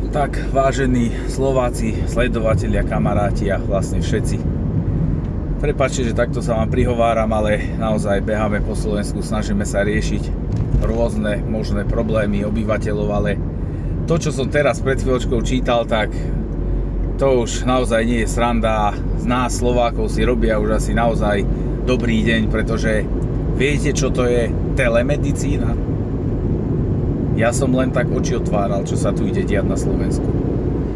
Tak, vážení Slováci, sledovatelia, kamaráti a vlastne všetci. Prepáčte, že takto sa vám prihováram, ale naozaj beháme po Slovensku, snažíme sa riešiť rôzne možné problémy obyvateľov, ale to, čo som teraz pred chvíľočkou čítal, tak to už naozaj nie je sranda. Z nás Slovákov si robia už asi naozaj dobrý deň, pretože viete, čo to je telemedicína? Ja som len tak oči otváral, čo sa tu ide diať na Slovensku.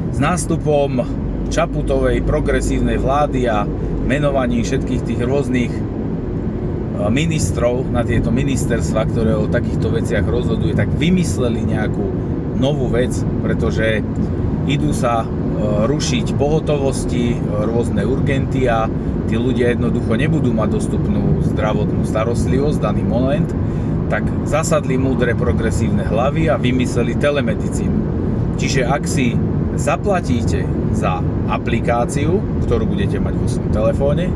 S nástupom Čaputovej progresívnej vlády a menovaní všetkých tých rôznych ministrov na tieto ministerstva, ktoré o takýchto veciach rozhodujú, tak vymysleli nejakú novú vec, pretože idú sa rušiť pohotovosti, rôzne urgenty a tí ľudia jednoducho nebudú mať dostupnú zdravotnú starostlivosť v daný moment, tak zasadli múdre progresívne hlavy a vymysleli telemedicínu. Čiže ak si zaplatíte za aplikáciu, ktorú budete mať vo svojom telefóne,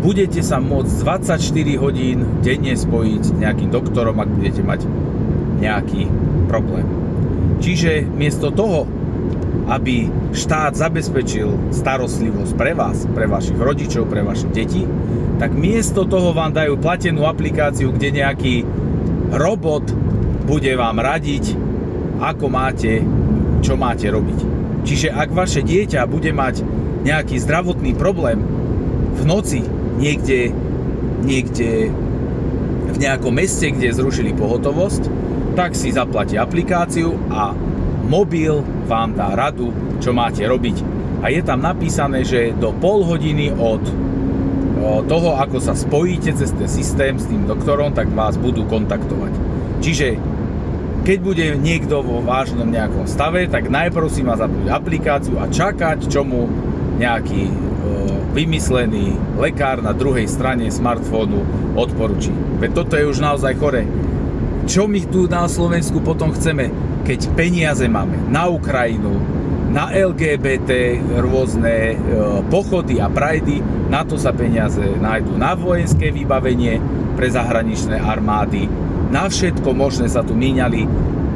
budete sa môcť 24 hodín denne spojiť s nejakým doktorom, ak budete mať nejaký problém. Čiže miesto toho, aby štát zabezpečil starostlivosť pre vás, pre vašich rodičov, pre vaše deti, tak miesto toho vám dajú platenú aplikáciu, kde nejaký robot bude vám radiť, ako máte, čo máte robiť. Čiže ak vaše dieťa bude mať nejaký zdravotný problém v noci niekde v nejakom meste, kde zrušili pohotovosť, tak si zaplatí aplikáciu a mobil vám dá radu, čo máte robiť. A je tam napísané, že do pol hodiny od toho, ako sa spojíte cez ten systém s tým doktorom, tak vás budú kontaktovať. Čiže keď bude niekto vo vážnom nejakom stave, tak najprv si má zapnúť aplikáciu a čakať, čo mu nejaký vymyslený lekár na druhej strane smartfónu odporúči. Veď toto je už naozaj chore. Čo my tu na Slovensku potom chceme, keď peniaze máme na Ukrajinu, na LGBT, rôzne pochody a prajdy, na to sa peniaze nájdú, na vojenské vybavenie pre zahraničné armády, na všetko možné sa tu míňali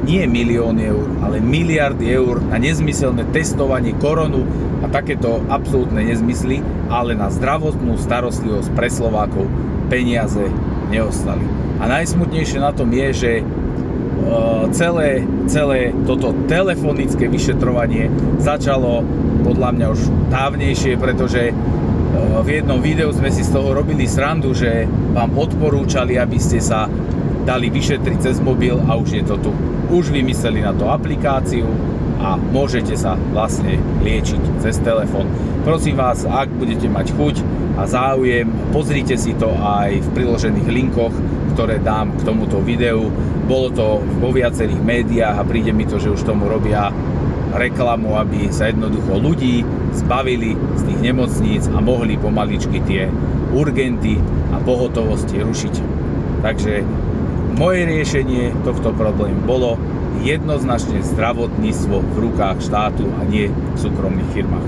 nie milióny eur, ale miliardy eur na nezmyselné testovanie koronu a takéto absolútne nezmysly, ale na zdravotnú starostlivosť pre Slovákov peniaze neostali. A najsmutnejšie na tom je, že celé toto telefonické vyšetrovanie začalo podľa mňa už dávnejšie, pretože v jednom videu sme si z toho robili srandu, že vám odporúčali, aby ste sa dali vyšetriť cez mobil a už je to tu. Už vymysleli na to aplikáciu a môžete sa vlastne liečiť cez telefón. Prosím vás, ak budete mať chuť a záujem, pozrite si to aj v priložených linkoch, ktoré dám k tomuto videu. Bolo to vo viacerých médiách a príde mi to, že už tomu robia reklamu, aby sa jednoducho ľudí zbavili z tých nemocníc a mohli pomaličky tie urgenty a pohotovosti rušiť. Takže moje riešenie tohto problému bolo jednoznačne zdravotníctvo v rukách štátu a nie v súkromných firmách.